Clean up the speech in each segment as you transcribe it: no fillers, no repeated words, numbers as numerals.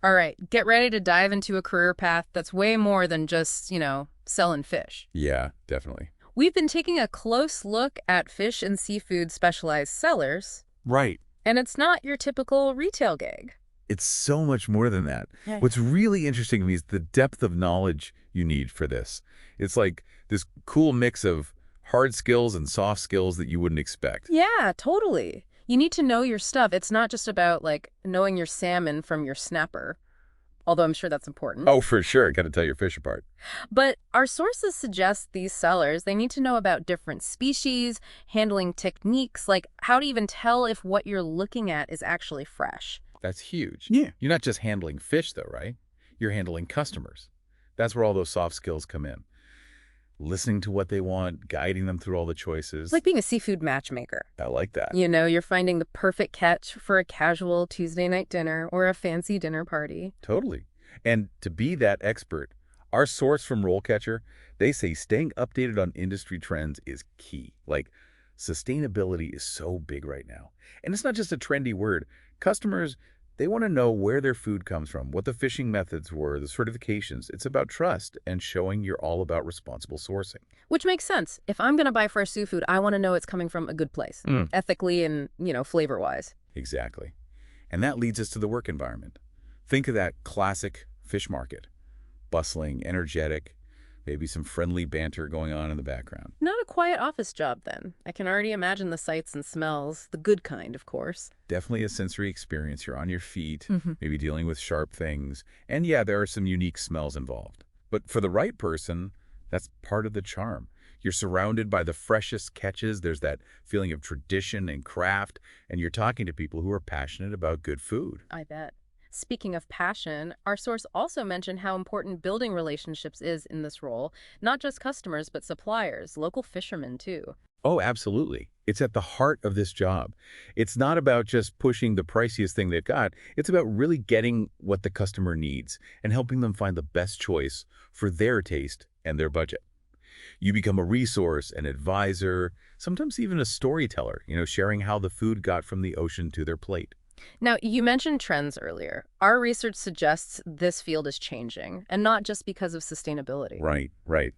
All right, get ready to dive into a career path that's way more than just, selling fish. Yeah, definitely. We've been taking a close look at fish and seafood specialized sellers, Right. and it's not your typical retail gig. It's so much more than that. Yeah. What's really interesting to me is the depth of knowledge you need for this. It's like this cool mix of hard skills and soft skills that you wouldn't expect. Yeah, totally. You need to know your stuff. It's not just about, like, knowing your salmon from your snapper, although I'm sure that's important. Oh, for sure. Got to tell your fish apart. But our sources suggest these sellers, they need to know about different species, handling techniques, like how to even tell if what you're looking at is actually fresh. That's huge. Yeah. You're not just handling fish, though, right? You're handling customers. That's where all those soft skills come in. Listening to what they want, guiding them through all the It's choices. like being a seafood matchmaker. I like that. You're finding the perfect catch for a casual Tuesday night dinner or a fancy dinner party. Totally. And to be that expert, our source from RoleCatcher, they say staying updated on industry trends is key. Like, sustainability is so big right now. And it's not just a trendy word. Customers, they want to know where their food comes from, what the fishing methods were, the certifications. It's about trust and showing you're all about responsible sourcing. Which makes sense. If I'm going to buy fresh seafood, I want to know it's coming from a good place, ethically and, flavor-wise. Exactly. And that leads us to the work environment. Think of that classic fish market. Bustling, energetic, maybe some friendly banter going on in the background. Not a quiet office job, then. I can already imagine the sights and smells, the good kind, of course. Definitely a sensory experience. You're on your feet, Hmm. maybe dealing with sharp things. And yeah, there are some unique smells involved. But for the right person, that's part of the charm. You're surrounded by the freshest catches. There's that feeling of tradition and craft. And you're talking to people who are passionate about good food. I bet. Speaking of passion, our source also mentioned how important building relationships is in this role, not just customers, but suppliers, local fishermen, too. Oh, absolutely. It's at the heart of this job. It's not about just pushing the priciest thing they've got. It's about really getting what the customer needs and helping them find the best choice for their taste and their budget. You become a resource, an advisor, sometimes even a storyteller, sharing how the food got from the ocean to their plate. Now, you mentioned trends earlier. Our research suggests this field is changing, and not just because of sustainability. Right, right.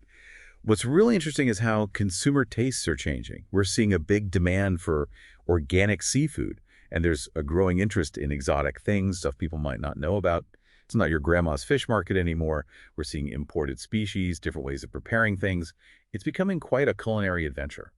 What's really interesting is how consumer tastes are changing. We're seeing a big demand for organic seafood, and there's a growing interest in exotic things, stuff people might not know about. It's not your grandma's fish market anymore. We're seeing imported species, different ways of preparing things. It's becoming quite a culinary adventure.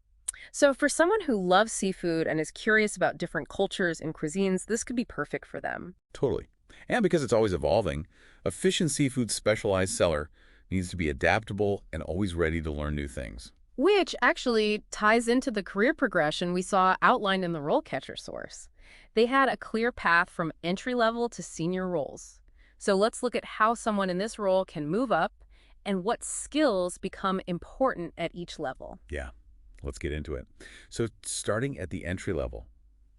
So for someone who loves seafood and is curious about different cultures and cuisines, this could be perfect for them. Totally. And because it's always evolving, a fish and seafood specialized seller needs to be adaptable and always ready to learn new things. Which actually ties into the career progression we saw outlined in the RoleCatcher source. They had a clear path from entry level to senior roles. So let's look at how someone in this role can move up and what skills become important at each level. Yeah, let's get into it. So starting at the entry level,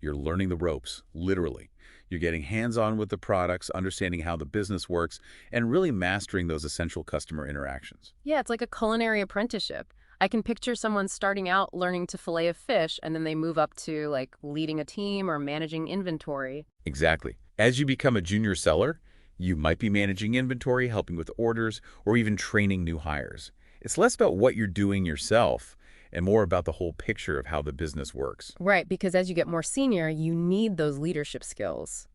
you're learning the ropes, literally. You're getting hands-on with the products, understanding how the business works, and really mastering those essential customer interactions. Yeah, it's like a culinary apprenticeship. I can picture someone starting out learning to fillet a fish, and then they move up to, like, leading a team or managing inventory. Exactly. As you become a junior seller, you might be managing inventory, helping with orders, or even training new hires. It's less about what you're doing yourself and more about the whole picture of how the business works. Right, because as you get more senior, you need those leadership skills.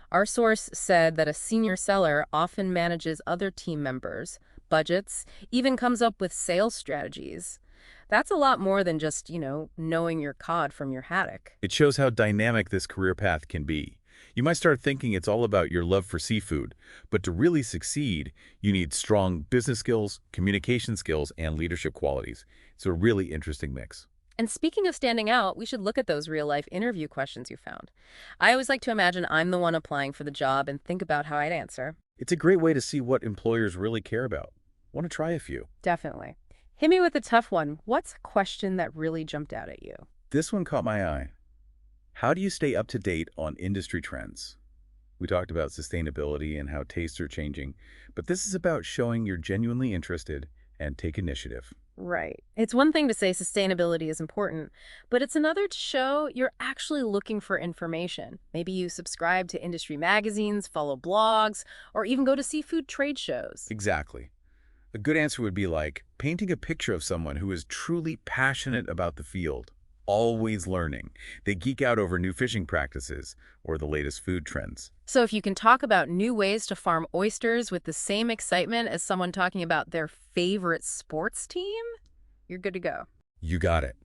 Our source said that a senior seller often manages other team members, budgets, even comes up with sales strategies. That's a lot more than just, knowing your cod from your haddock. It shows how dynamic this career path can be. You might start thinking it's all about your love for seafood, but to really succeed, you need strong business skills, communication skills, and leadership qualities. It's a really interesting mix. And speaking of standing out, we should look at those real-life interview questions you found. I always like to imagine I'm the one applying for the job and think about how I'd answer. It's a great way to see what employers really care about. Want to try a few? Definitely. Hit me with a tough one. What's a question that really jumped out at you? This one caught my eye. How do you stay up to date on industry trends? We talked about sustainability and how tastes are changing, but this is about showing you're genuinely interested and take initiative. Right. It's one thing to say sustainability is important, but it's another to show you're actually looking for information. Maybe you subscribe to industry magazines, follow blogs, or even go to seafood trade shows. Exactly. A good answer would be like painting a picture of someone who is truly passionate about the field, always learning. They geek out over new fishing practices or the latest food trends. So if you can talk about new ways to farm oysters with the same excitement as someone talking about their favorite sports team, you're good to go. You got it.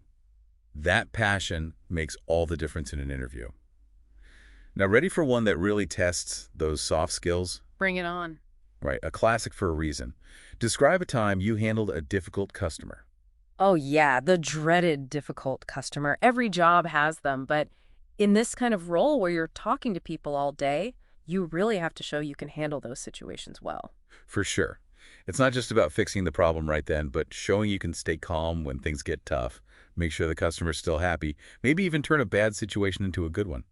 That passion makes all the difference in an interview. Now, ready for one that really tests those soft skills? Bring it on. Right, a classic for a reason. Describe a time you handled a difficult customer. Oh, yeah, the dreaded difficult customer. Every job has them, but in this kind of role where you're talking to people all day, you really have to show you can handle those situations well. For sure. It's not just about fixing the problem right then, but showing you can stay calm when things get tough, make sure the customer's still happy, maybe even turn a bad situation into a good one.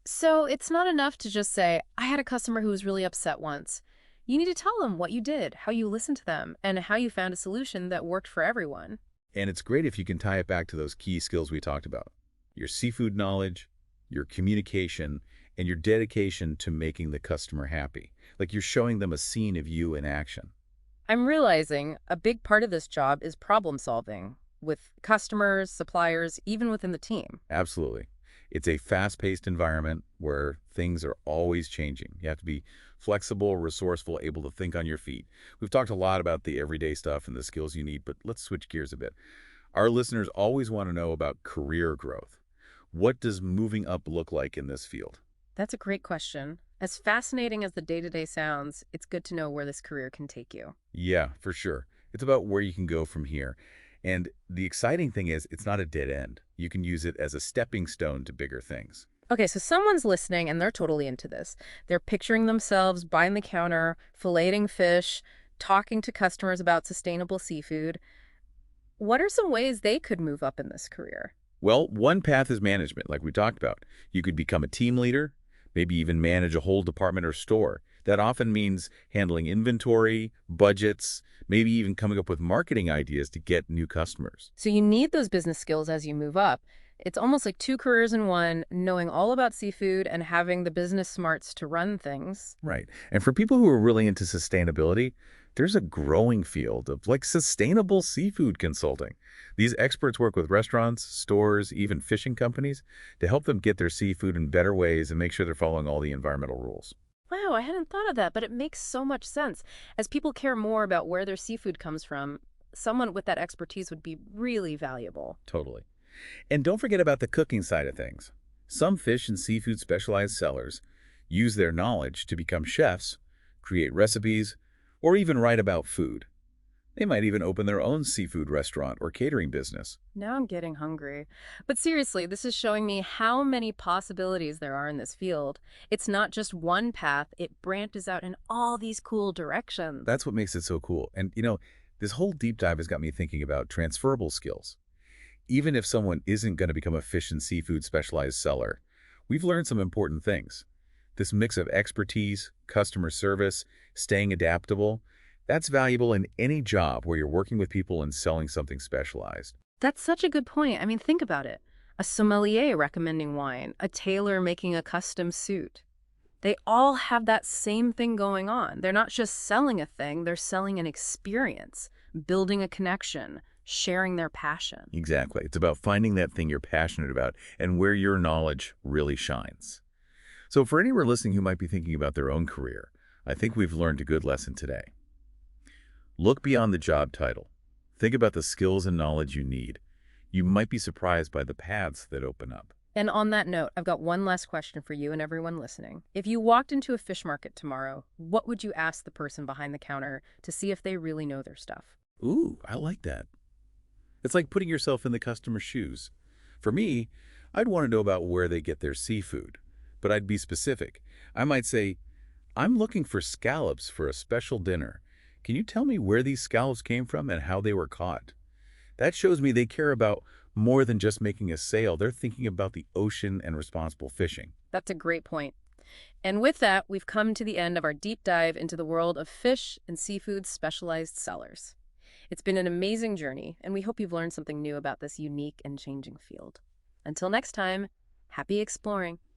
So it's not enough to just say, I had a customer who was really upset once. You need to tell them what you did, how you listened to them, and how you found a solution that worked for everyone. And it's great if you can tie it back to those key skills we talked about. Your seafood knowledge, your communication, and your dedication to making the customer happy. Like you're showing them a scene of you in action. I'm realizing a big part of this job is problem solving with customers, suppliers, even within the team. Absolutely. It's a fast-paced environment where things are always changing. You have to be flexible, resourceful, able to think on your feet. We've talked a lot about the everyday stuff and the skills you need, but let's switch gears a bit. Our listeners always want to know about career growth. What does moving up look like in this field? That's a great question. As fascinating as the day-to-day sounds, it's good to know where this career can take you. Yeah, for sure. It's about where you can go from here. And the exciting thing is it's not a dead end. You can use it as a stepping stone to bigger things. Okay, so someone's listening and they're totally into this. They're picturing themselves behind the counter, filleting fish, talking to customers about sustainable seafood. What are some ways they could move up in this career? Well, one path is management, like we talked about. You could become a team leader, maybe even manage a whole department or store. That often means handling inventory, budgets, maybe even coming up with marketing ideas to get new customers. So you need those business skills as you move up. It's almost like two careers in one, knowing all about seafood and having the business smarts to run things. Right. And for people who are really into sustainability, there's a growing field of like sustainable seafood consulting. These experts work with restaurants, stores, even fishing companies to help them get their seafood in better ways and make sure they're following all the environmental rules. Wow, I hadn't thought of that, but it makes so much sense. As people care more about where their seafood comes from, someone with that expertise would be really valuable. Totally. And don't forget about the cooking side of things. Some fish and seafood specialized sellers use their knowledge to become chefs, create recipes, or even write about food. They might even open their own seafood restaurant or catering business. Now I'm getting hungry. But seriously, this is showing me how many possibilities there are in this field. It's not just one path, it branches out in all these cool directions. That's what makes it so cool. And this whole deep dive has got me thinking about transferable skills. Even if someone isn't going to become a fish and seafood specialized seller, we've learned some important things. This mix of expertise, customer service, staying adaptable, that's valuable in any job where you're working with people and selling something specialized. That's such a good point. I mean, think about it. A sommelier recommending wine, a tailor making a custom suit. They all have that same thing going on. They're not just selling a thing, they're selling an experience, building a connection, sharing their passion. Exactly. It's about finding that thing you're passionate about and where your knowledge really shines. So for anyone listening who might be thinking about their own career, I think we've learned a good lesson today. Look beyond the job title. Think about the skills and knowledge you need. You might be surprised by the paths that open up. And on that note, I've got one last question for you and everyone listening. If you walked into a fish market tomorrow, what would you ask the person behind the counter to see if they really know their stuff? Ooh, I like that. It's like putting yourself in the customer's shoes. For me, I'd want to know about where they get their seafood, but I'd be specific. I might say, I'm looking for scallops for a special dinner. Can you tell me where these scallops came from and how they were caught? That shows me they care about more than just making a sale. They're thinking about the ocean and responsible fishing. That's a great point. And with that, we've come to the end of our deep dive into the world of fish and seafood specialized sellers. It's been an amazing journey, and we hope you've learned something new about this unique and changing field. Until next time, happy exploring.